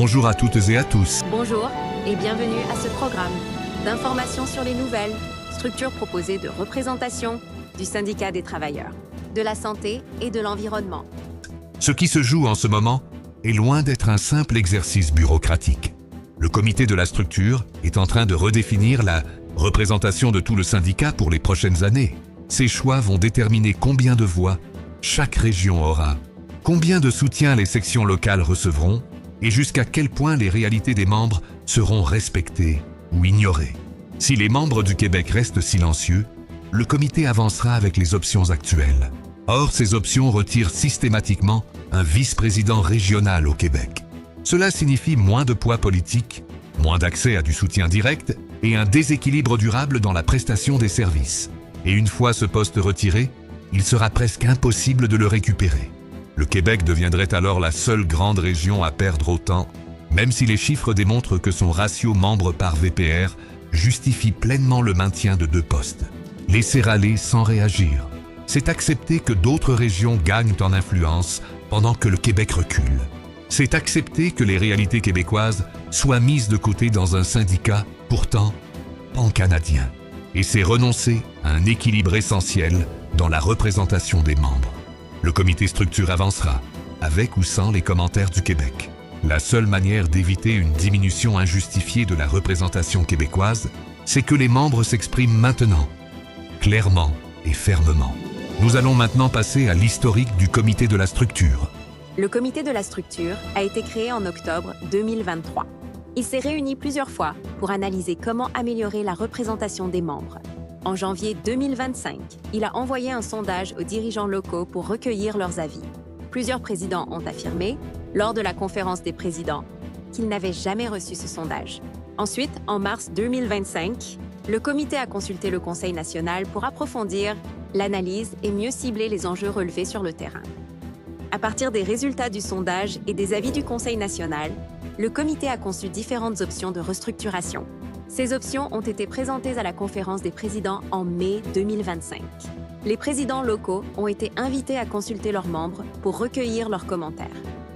Bonjour à toutes et à tous. Bonjour et bienvenue à ce programme d'information sur les nouvelles structures proposées de représentation du syndicat des travailleurs, de la santé et de l'environnement. Ce qui se joue en ce moment est loin d'être un simple exercice bureaucratique. Le comité de la structure est en train de redéfinir la représentation de tout le syndicat pour les prochaines années. Ces choix vont déterminer combien de voix chaque région aura, combien de soutien les sections locales recevront et jusqu'à quel point les réalités des membres seront respectées ou ignorées. Si les membres du Québec restent silencieux, le comité avancera avec les options actuelles. Or, ces options retirent systématiquement un vice-président régional au Québec. Cela signifie moins de poids politique, moins d'accès à du soutien direct et un déséquilibre durable dans la prestation des services. Et une fois ce poste retiré, il sera presque impossible de le récupérer. Le Québec deviendrait alors la seule grande région à perdre autant, même si les chiffres démontrent que son ratio membres par VPR justifie pleinement le maintien de 2 postes. Laisser aller sans réagir, c'est accepter que d'autres régions gagnent en influence pendant que le Québec recule. C'est accepter que les réalités québécoises soient mises de côté dans un syndicat, pourtant pan-canadien. Et c'est renoncer à un équilibre essentiel dans la représentation des membres. Le comité structure avancera, avec ou sans les commentaires du Québec. La seule manière d'éviter une diminution injustifiée de la représentation québécoise, c'est que les membres s'expriment maintenant, clairement et fermement. Nous allons maintenant passer à l'historique du comité de la structure. Le comité de la structure a été créé en octobre 2023. Il s'est réuni plusieurs fois pour analyser comment améliorer la représentation des membres. En janvier 2025, il a envoyé un sondage aux dirigeants locaux pour recueillir leurs avis. Plusieurs présidents ont affirmé, lors de la conférence des présidents, qu'ils n'avaient jamais reçu ce sondage. Ensuite, en mars 2025, le comité a consulté le Conseil national pour approfondir l'analyse et mieux cibler les enjeux relevés sur le terrain. À partir des résultats du sondage et des avis du Conseil national, le comité a conçu différentes options de restructuration. Ces options ont été présentées à la conférence des présidents en mai 2025. Les présidents locaux ont été invités à consulter leurs membres pour recueillir leurs commentaires.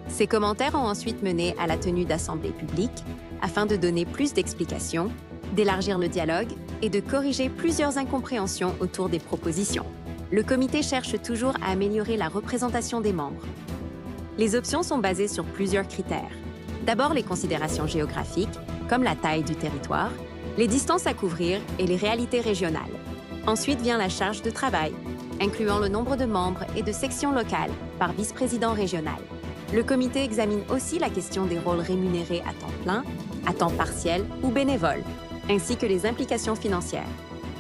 Ces commentaires ont ensuite mené à la tenue d'assemblées publiques afin de donner plus d'explications, d'élargir le dialogue et de corriger plusieurs incompréhensions autour des propositions. Le comité cherche toujours à améliorer la représentation des membres. Les options sont basées sur plusieurs critères. D'abord, les considérations géographiques, comme la taille du territoire, les distances à couvrir et les réalités régionales. Ensuite vient la charge de travail, incluant le nombre de membres et de sections locales par vice-président régional. Le comité examine aussi la question des rôles rémunérés à temps plein, à temps partiel ou bénévole, ainsi que les implications financières.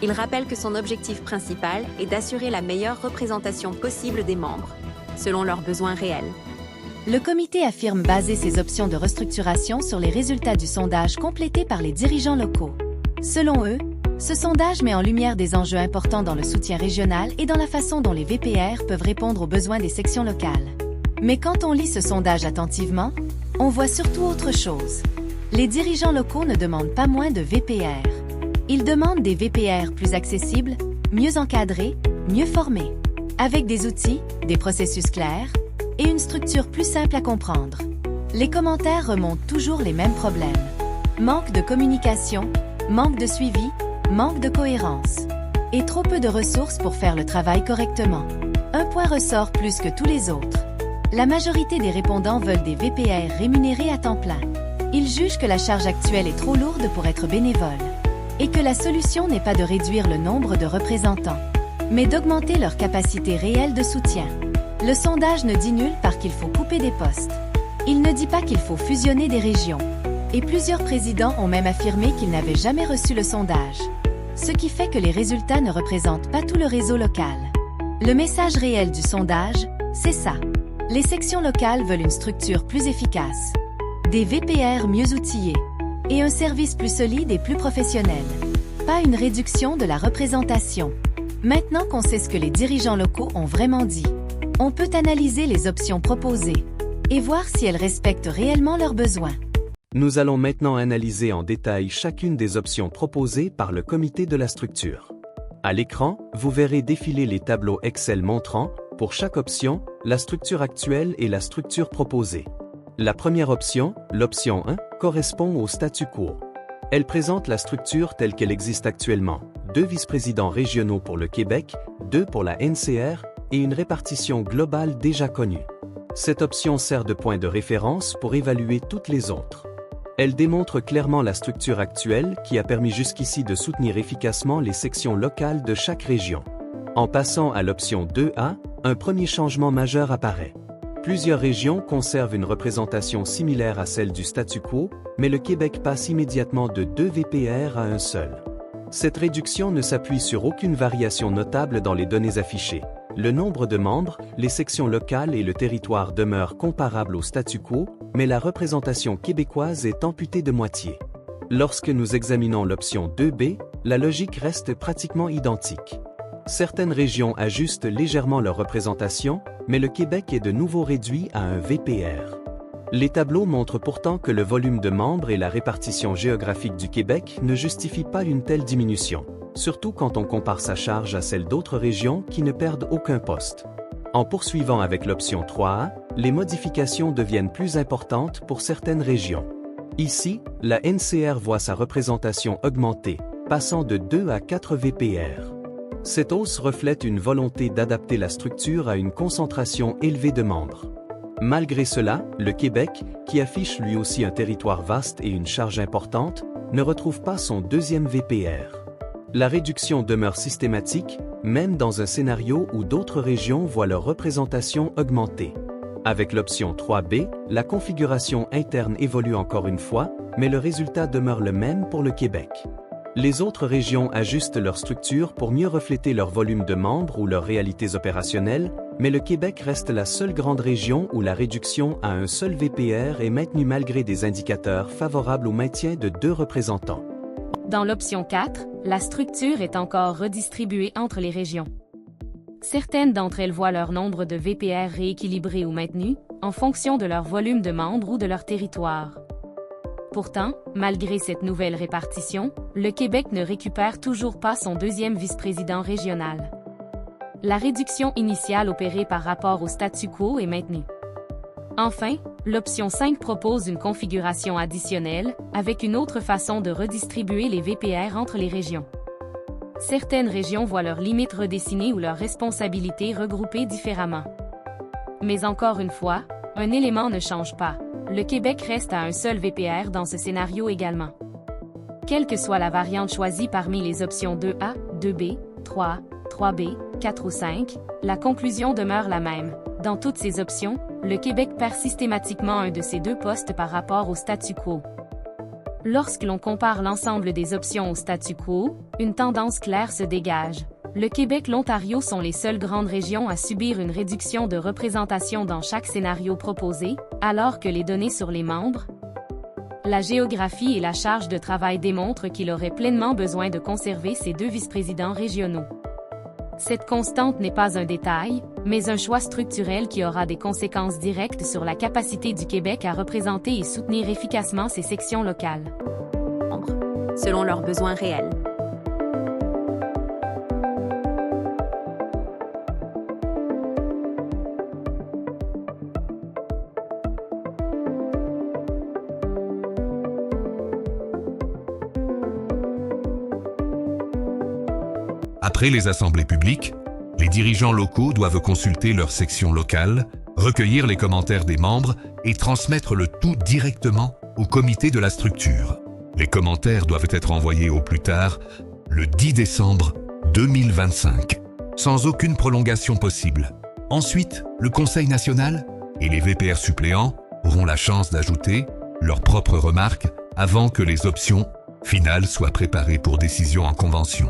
Il rappelle que son objectif principal est d'assurer la meilleure représentation possible des membres, selon leurs besoins réels. Le comité affirme baser ses options de restructuration sur les résultats du sondage complété par les dirigeants locaux. Selon eux, ce sondage met en lumière des enjeux importants dans le soutien régional et dans la façon dont les VPR peuvent répondre aux besoins des sections locales. Mais quand on lit ce sondage attentivement, on voit surtout autre chose. Les dirigeants locaux ne demandent pas moins de VPR. Ils demandent des VPR plus accessibles, mieux encadrés, mieux formés, avec des outils, des processus clairs et une structure plus simple à comprendre. Les commentaires remontent toujours les mêmes problèmes. Manque de communication, manque de suivi, manque de cohérence. Et trop peu de ressources pour faire le travail correctement. Un point ressort plus que tous les autres. La majorité des répondants veulent des VPR rémunérés à temps plein. Ils jugent que la charge actuelle est trop lourde pour être bénévole et que la solution n'est pas de réduire le nombre de représentants, mais d'augmenter leur capacité réelle de soutien. Le sondage ne dit nulle part qu'il faut couper des postes. Il ne dit pas qu'il faut fusionner des régions. Et plusieurs présidents ont même affirmé qu'ils n'avaient jamais reçu le sondage. Ce qui fait que les résultats ne représentent pas tout le réseau local. Le message réel du sondage, c'est ça. Les sections locales veulent une structure plus efficace, des VPR mieux outillés et un service plus solide et plus professionnel. Pas une réduction de la représentation. Maintenant qu'on sait ce que les dirigeants locaux ont vraiment dit, on peut analyser les options proposées et voir si elles respectent réellement leurs besoins. Nous allons maintenant analyser en détail chacune des options proposées par le comité de la structure. À l'écran, vous verrez défiler les tableaux Excel montrant, pour chaque option, la structure actuelle et la structure proposée. La première option, l'option 1, correspond au statu quo. Elle présente la structure telle qu'elle existe actuellement, 2 vice-présidents régionaux pour le Québec, 2 pour la NCR et une répartition globale déjà connue. Cette option sert de point de référence pour évaluer toutes les autres. Elle démontre clairement la structure actuelle qui a permis jusqu'ici de soutenir efficacement les sections locales de chaque région. En passant à l'option 2A, un premier changement majeur apparaît. Plusieurs régions conservent une représentation similaire à celle du statu quo, mais le Québec passe immédiatement de 2 VPR à un seul. Cette réduction ne s'appuie sur aucune variation notable dans les données affichées. Le nombre de membres, les sections locales et le territoire demeurent comparables au statu quo, mais la représentation québécoise est amputée de moitié. Lorsque nous examinons l'option 2B, la logique reste pratiquement identique. Certaines régions ajustent légèrement leur représentation, mais le Québec est de nouveau réduit à un VPR. Les tableaux montrent pourtant que le volume de membres et la répartition géographique du Québec ne justifient pas une telle diminution, surtout quand on compare sa charge à celle d'autres régions qui ne perdent aucun poste. En poursuivant avec l'option 3A, les modifications deviennent plus importantes pour certaines régions. Ici, la NCR voit sa représentation augmenter, passant de 2 à 4 VPR. Cette hausse reflète une volonté d'adapter la structure à une concentration élevée de membres. Malgré cela, le Québec, qui affiche lui aussi un territoire vaste et une charge importante, ne retrouve pas son 2e VPR. La réduction demeure systématique, même dans un scénario où d'autres régions voient leur représentation augmenter. Avec l'option 3B, la configuration interne évolue encore une fois, mais le résultat demeure le même pour le Québec. Les autres régions ajustent leur structure pour mieux refléter leur volume de membres ou leurs réalités opérationnelles, mais le Québec reste la seule grande région où la réduction à un seul VPR est maintenue malgré des indicateurs favorables au maintien de 2 représentants. Dans l'option 4, la structure est encore redistribuée entre les régions. Certaines d'entre elles voient leur nombre de VPR rééquilibré ou maintenu, en fonction de leur volume de membres ou de leur territoire. Pourtant, malgré cette nouvelle répartition, le Québec ne récupère toujours pas son 2e vice-président régional. La réduction initiale opérée par rapport au statu quo est maintenue. Enfin, l'option 5 propose une configuration additionnelle, avec une autre façon de redistribuer les VPR entre les régions. Certaines régions voient leurs limites redessinées ou leurs responsabilités regroupées différemment. Mais encore une fois, un élément ne change pas. Le Québec reste à un seul VPR dans ce scénario également. Quelle que soit la variante choisie parmi les options 2A, 2B, 3A, 3B, 4 ou 5, la conclusion demeure la même. Dans toutes ces options, le Québec perd systématiquement un de ses 2 postes par rapport au statu quo. Lorsque l'on compare l'ensemble des options au statu quo, une tendance claire se dégage. Le Québec et l'Ontario sont les seules grandes régions à subir une réduction de représentation dans chaque scénario proposé, alors que les données sur les membres, la géographie et la charge de travail démontrent qu'il aurait pleinement besoin de conserver ses 2 vice-présidents régionaux. Cette constante n'est pas un détail, mais un choix structurel qui aura des conséquences directes sur la capacité du Québec à représenter et soutenir efficacement ses sections locales. Selon leurs besoins réels. Après les assemblées publiques, les dirigeants locaux doivent consulter leur section locale, recueillir les commentaires des membres et transmettre le tout directement au comité de la structure. Les commentaires doivent être envoyés au plus tard le 10 décembre 2025, sans aucune prolongation possible. Ensuite, le Conseil national et les VPR suppléants auront la chance d'ajouter leurs propres remarques avant que les options finales soient préparées pour décision en convention.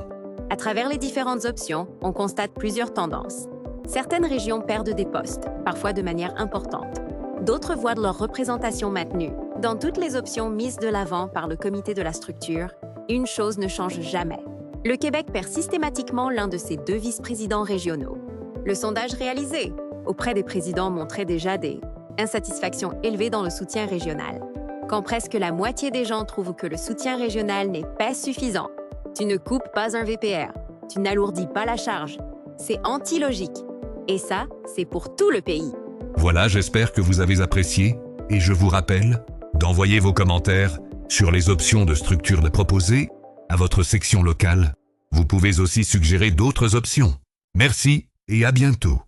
À travers les différentes options, on constate plusieurs tendances. Certaines régions perdent des postes, parfois de manière importante. D'autres voient de leur représentation maintenue. Dans toutes les options mises de l'avant par le comité de la structure, une chose ne change jamais. Le Québec perd systématiquement l'un de ses 2 vice-présidents régionaux. Le sondage réalisé auprès des présidents montrait déjà des insatisfactions élevées dans le soutien régional. Quand presque la moitié des gens trouvent que le soutien régional n'est pas suffisant, tu ne coupes pas un VPR, tu n'alourdis pas la charge. C'est anti-logique. Et ça, c'est pour tout le pays. Voilà, j'espère que vous avez apprécié. et je vous rappelle d'envoyer vos commentaires sur les options de structure proposées à votre section locale. Vous pouvez aussi suggérer d'autres options. Merci et à bientôt.